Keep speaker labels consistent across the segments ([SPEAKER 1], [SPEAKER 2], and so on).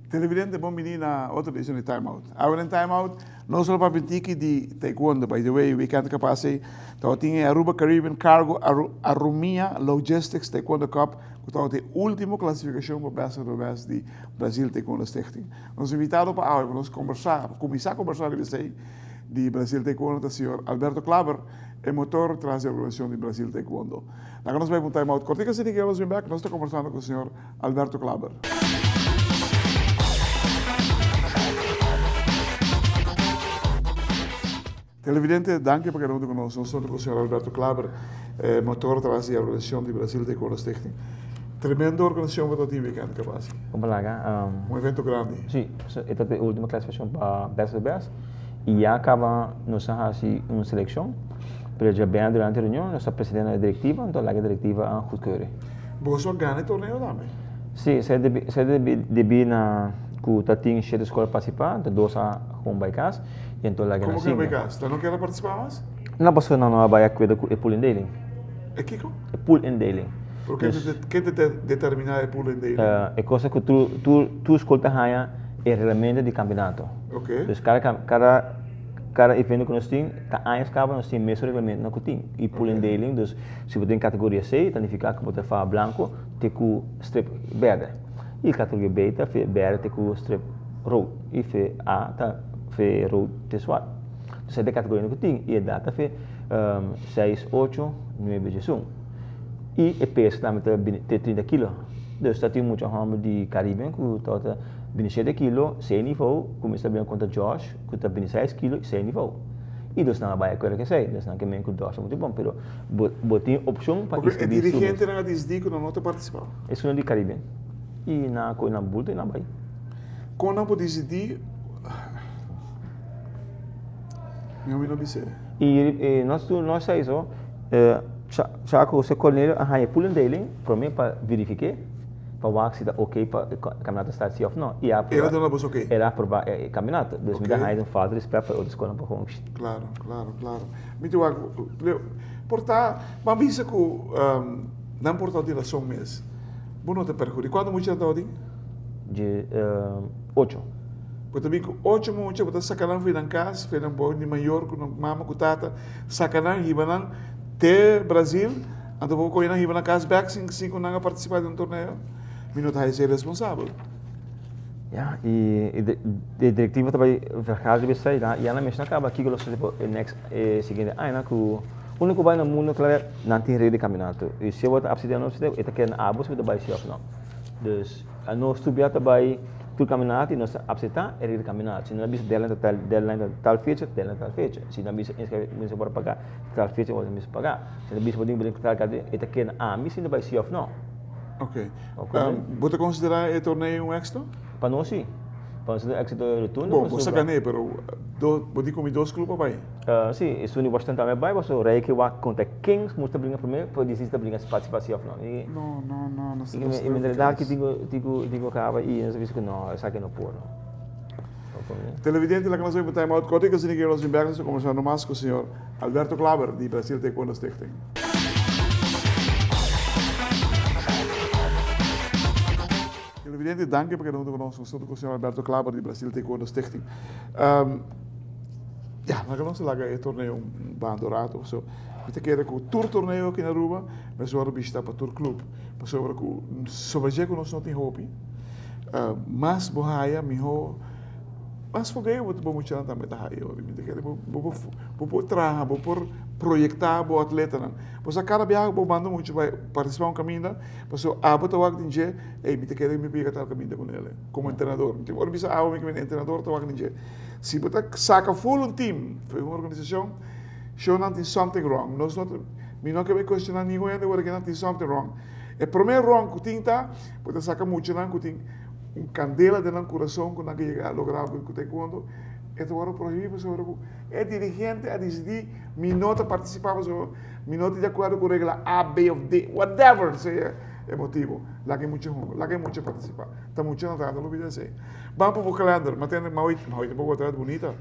[SPEAKER 1] Televidente, bom menino na outra edição de Time Out. Agora em Time Out, nós vamos para a de Taekwondo, by the way, weekend que passei, então tinha Aruba Caribbean Cargo Arumia Logistics Taekwondo Cup, que estava a última classificação para o Best of the Best de Brasil Taekwondo Stichting. Nós invitamos para a nós começar a conversar de Brasil Taekwondo, o senhor Alberto Klaber, é motor traz a organização de Brasil Taekwondo. Agora nós vamos para um Time Out. Cortica se ninguém nos vem back, nós estamos conversando com o senhor Alberto Klaber. Televidente, danke por estar conosco. Nós estamos com o senhor Alberto Klaber, motor traz a organização de Brasil Taekwondo Stichting. Tremenda organização que você tem que capaz.
[SPEAKER 2] Um
[SPEAKER 1] evento grande.
[SPEAKER 2] Sim, esta é a última classificação para Best of the Best. E já acaba nós fazendo uma seleção. Para já bem durante a reunião, nós estamos presidente da diretiva, então a diretiva a goedkeuren.
[SPEAKER 1] Você ganha o torneio também?
[SPEAKER 2] Sim, você deve na que tá tem cheio de escola participar, de dois a com baicas, e então lá
[SPEAKER 1] como que é baicas? Você não quer participar mais?
[SPEAKER 2] Não posso não vai cuidar com o pool and dealing.
[SPEAKER 1] É Kiko?
[SPEAKER 2] É pool and dealing.
[SPEAKER 1] Porque quem determinar o pool and dealing?
[SPEAKER 2] É coisa que tu escolta raia é realmente de campeonato.
[SPEAKER 1] Ok.
[SPEAKER 2] Então cada evento que nós temos, cada ano nós temos mesmo regulamento na cotim. E pool and dealing, então se você tem categoria C, significa que você faz branco, tem com strip verde. E categoria B tá fe verde tem com strip road. E fe A tá fe road te swat. Então é de categoria que tem e a data fe 6, 8, 9 de junho. E o peso também tem 30 kg. Então está tem muito ramo de Caribe que tá 27 kg, 6 nível, começa bem contra Josh, que tá 26 kg, 6 nível. E nós não vai querer que sei, nós não queremos que o Josh é muito bom, pero botem opção para
[SPEAKER 1] isso. Porque o dirigente não diz que não está participando.
[SPEAKER 2] É um de Caribe. E na bulta e na Bahia.
[SPEAKER 1] Quando não pode decidir, meu não disse.
[SPEAKER 2] E nós saímos, já que o Cornélio a pull and dealing, para mim para verificar, para ver se está ok para o campeonato estar assim ou não. E
[SPEAKER 1] era dona você ok?
[SPEAKER 2] Era aprovar o campeonato, então me dá um falta de respeito para outros coisas para como.
[SPEAKER 1] Claro. Muito bem. Portanto, mas isso que não porta de relação mesmo. Bom, não te percurri. Quando muito já está
[SPEAKER 2] De 8.
[SPEAKER 1] Porque também 8 muito, porque sacanagem foi na casa, foi na boa de maior, com mama, com tata, sacanagem, ribanan, te Brasil, então vou correr na riba na casa, back, sim, com não participar de torneio, minuto aí ser responsável.
[SPEAKER 2] Ja, e a diretiva também vergaat de sair lá, e ela mesmo acaba aqui com o next seguinte ano que o único que vai no mundo claro não tem rede de campeonato. E se eu absidiar não se é que na abos with vai se of não. Dus nós estudar também o campeonato e nós absitar é rede de campeonato. Se não bis deadline tal fecha. Se não bis inscrever para pagar tal fecha ou não pagar. Se não bis pode brincar tal cadê é que na mim se não vai se of não.
[SPEAKER 1] Ok. Você considerar o torneio um extra?
[SPEAKER 2] Para nós sim. Para nós extra do retorno.
[SPEAKER 1] Bom, você ganhei, mas pode comer 2 clubes para aí?
[SPEAKER 2] Sim, isso é bastante também bem, mas o rei que vai contra Kings, mostra brincar primeiro, depois desiste brincar participação não.
[SPEAKER 1] Não.
[SPEAKER 2] E na realidade que digo acaba e nós vimos que não, essa aqui não pôr não.
[SPEAKER 1] Televidente, lá que nós vamos time out, corte se ninguém nos embarca, nós conversando mais com o senhor Alberto Klaber, de Brasil Taekwondo Stichting. Televidente, danke por estar conosco, nós estamos com o senhor Alberto Klaber, de Brasil Taekwondo Stichting. Nós vamos lá que torneio um bandorado, so kita quer que o tour torneio aqui na Aruba, mas agora está para tour club, mas agora que sobre que nós não tem hobby, mas bohaia miho, mas foguei eu vou muito chão também da raia, obviamente quer vou trabalhar, vou projetar o atleta não, mas a cada viagem vou mandar muito vai participar um caminho, mas eu abro o aqui dinheiro, me te quer me pegar tal caminho com ele, como treinador, então agora bisa me que treinador tô aqui dinheiro. Se você saca full um time, foi uma organização, show não tem something wrong. Nós não queremos questionar ninguém ainda, agora que não tem something wrong. O primeiro wrong que tem tá, você saca muito não que tem candela dentro do coração que não quer chegar a lograr com o taekwondo. Então agora proibido, é dirigente a decidir, minuto participava, minuto de acordo com a regra A, B ou D, whatever, seja, emotivo. Lá que mucho jungo, lá que mucho participar. Está mucho no trato, lo vida assim. Vamos para o calendar, mas tem uma pouco atrás bonita.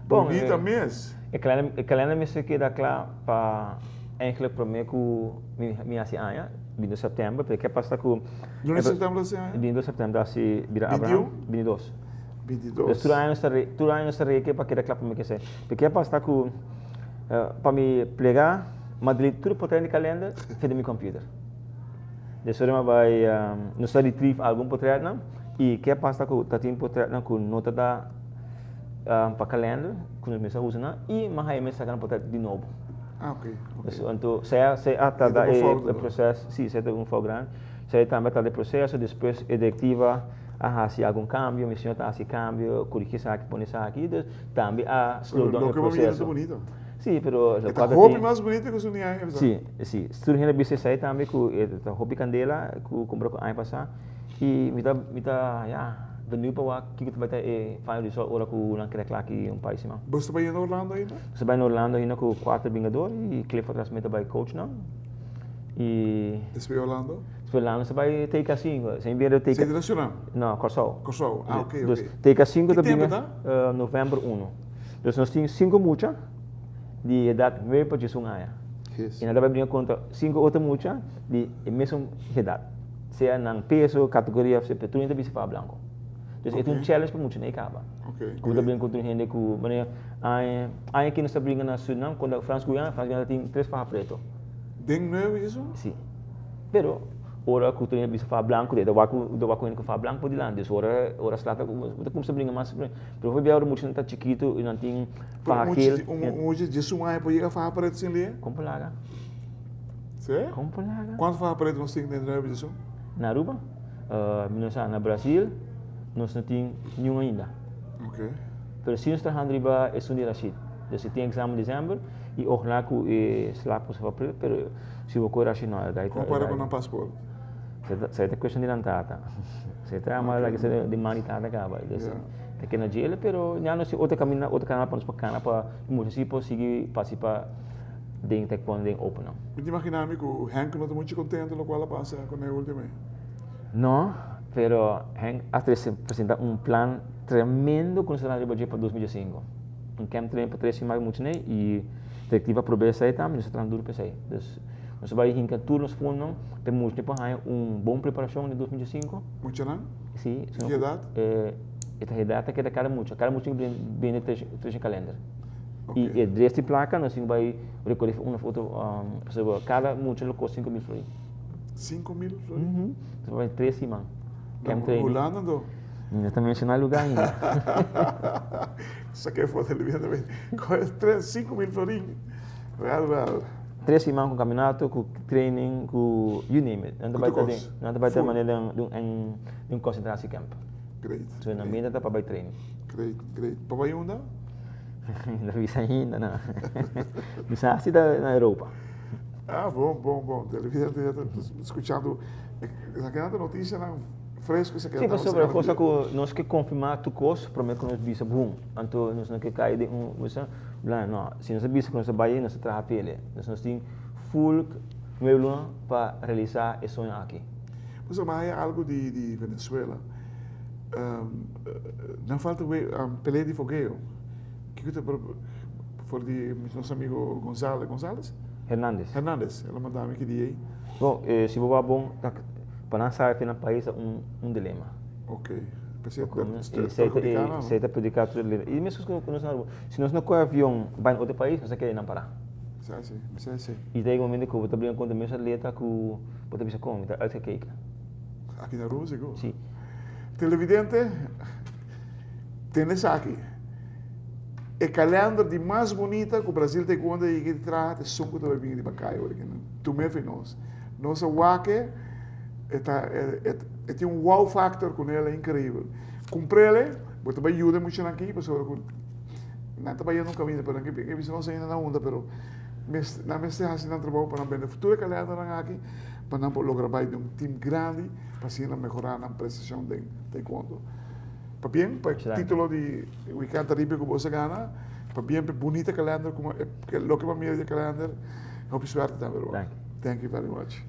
[SPEAKER 2] Bom,
[SPEAKER 1] Bonita mesmo.
[SPEAKER 2] Ik kalender misschien que daar klaar para eigenlijk para mim com minha anos, 20 de setembro, porque passa com
[SPEAKER 1] No de setembro desse ano?
[SPEAKER 2] 20 de setembro assim, vira
[SPEAKER 1] 21?
[SPEAKER 2] Abraham, 22.
[SPEAKER 1] 22.
[SPEAKER 2] Dus tudo ano está reiki para que dar klaar para mim que sei. Porque passa com para me plegar, mas tudo por trás do calendar, feito no meu computer. Dus zodat wij não está retrieve algum portret não e que passa com tá tem portret não com nota da para calendar, com os meus usos não e mas aí me sacan portret de novo.
[SPEAKER 1] Ah, ok.
[SPEAKER 2] Dus então saya até da o processo, sim, saya tem foco grande. Saya também está de processo, depois executiva a se algum cambio, me senhor tá se cambio, corrigir isso aqui, pôr isso aqui, dus também a slow down o processo.
[SPEAKER 1] Bonito.
[SPEAKER 2] Sim, pero
[SPEAKER 1] é a roupa mais bonita que o senhor tem.
[SPEAKER 2] Sim, sim. Estou indo a sai também com a roupa candela, que comprou com ano passado e me dá já venu para que tu vai ter final result ora com o naquele claro que país não.
[SPEAKER 1] Você vai em Orlando ainda?
[SPEAKER 2] Você vai em Orlando ainda com 4 vingadores e Clifford transmite by coach não. E
[SPEAKER 1] Desde Orlando?
[SPEAKER 2] Orlando você vai ter casino, sem ver ter.
[SPEAKER 1] Você internacional?
[SPEAKER 2] Não, Corsol.
[SPEAKER 1] Corsol. Ah, ok,
[SPEAKER 2] dus
[SPEAKER 1] ok.
[SPEAKER 2] Ter casino
[SPEAKER 1] também
[SPEAKER 2] novembro 1. Dus nós temos 5 mucha de idade meio para Jesus ganha. E nada vai brincar contra 5 outras mucha de mesma idade. Seja na peso, categoria, você tudo ainda bisa para branco. Dus é um challenge para muita nem acaba.
[SPEAKER 1] Ok.
[SPEAKER 2] Quando brinca contra gente com maneira aí aqui nós brinca na Suriname quando a França ganha tem 3 farra preto.
[SPEAKER 1] Ding novo isso?
[SPEAKER 2] Sim. Pero ora cultura bisa farra branco, da waku com farra branco de lá. Dus ora slata como se brinca mais. Pero foi bem muito tá chiquito e não tem farra aquele.
[SPEAKER 1] Hoje de suma é para ir farra preto sem ler?
[SPEAKER 2] Como laga?
[SPEAKER 1] Sim?
[SPEAKER 2] Como laga?
[SPEAKER 1] Quanto farra preto nós temos dentro de isso?
[SPEAKER 2] Na Aruba, na Brasil, nós não temos nenhum ainda.
[SPEAKER 1] Ok.
[SPEAKER 2] Pero se nós estamos riba é um dia Rashid. Dus tem exame em dezembro e ojalá que slap se for preto, pero se o correr Rashid não é gaita.
[SPEAKER 1] Compara com o passaporte.
[SPEAKER 2] Você tem questão de lantata. Você tem a mala que você de manitata acaba. Dus tem que na gelo, pero já não se outro caminho, outro canal para nos para para muitos se conseguir participar de taekwondo em open não.
[SPEAKER 1] Me imaginava que o Hank não está muito contente no qual passa com ele último.
[SPEAKER 2] No, pero Hank apresenta plan tremendo com o cenário de para 2005. Um camp treino para 3 semanas muito nem e diretiva promessa aí também, nós estamos duro para aí. Dus nós vai hincar turnos fundo, temos tempo aí bom preparação em 2005.
[SPEAKER 1] Muito não?
[SPEAKER 2] Sim.
[SPEAKER 1] Que idade?
[SPEAKER 2] Esta idade que é cada muito bem três calendar.
[SPEAKER 1] Okay.
[SPEAKER 2] E deste placa nós vai recolher uma foto para cada muito lo custa 5.000 florins.
[SPEAKER 1] 5.000 florins?
[SPEAKER 2] Uhum. Então vai 3 semanas. Camp training.
[SPEAKER 1] Holanda não?
[SPEAKER 2] Eu também mencionar lugar ainda.
[SPEAKER 1] Isso aqui é foto televisão também. 5.000 florins. Real.
[SPEAKER 2] 3 semanas com campeonato, com training, com you name it. Não vai ter maneira de concentração camp.
[SPEAKER 1] Great.
[SPEAKER 2] So na minha tá para vai training.
[SPEAKER 1] Great. Papai onde?
[SPEAKER 2] Não visa ainda, não. Visa assim na Europa.
[SPEAKER 1] Ah, bom. Televisão, escutando. Aquela notícia não fresco isso aqui.
[SPEAKER 2] Sim, mas sobre a coisa que nós que confirmar tu coisa, prometo que nós visa bom. Então nós não que cair de não, se nós visa que nós vai nós trabalha pele. Nós tem full meio para realizar esse sonho aqui.
[SPEAKER 1] Mas é algo de Venezuela. Não falta peleia de fogueiro. Que tu for de nosso amigo González?
[SPEAKER 2] Hernandes.
[SPEAKER 1] Ela mandava aqui de aí.
[SPEAKER 2] Bom, se for bom, para nós sair no país dilema.
[SPEAKER 1] Ok.
[SPEAKER 2] Você está predicado tudo ali. E mesmo se nós não com avião vai em outro país, nós queremos não parar.
[SPEAKER 1] Sim.
[SPEAKER 2] E daí um momento que eu vou trabalhar com a mesma atleta que vou ter como, então alta cake.
[SPEAKER 1] Aqui na Rússia, igual?
[SPEAKER 2] Sim.
[SPEAKER 1] Televidente, tem essa aqui. É calendar de mais bonita que o Brasil tem quando ele traz é som que tu vai vir de Bacaio. Tu me vê nós. Nossa wake tem wow factor com ela é incrível. Comprei ele, você vai ajudar muito aqui, pessoal. Não está vai no caminho para aqui, porque você não sai na onda, mas na mesma assim não trabalho para ver o futuro calendar aqui, para não lograr de time grande, para assim melhorar na prestação de taekwondo. Para bem, para o título de weekend terrible que você ganha, para bem, bonita calendar, como lo que para mim é calendar, hope suerte também. Thank you very much.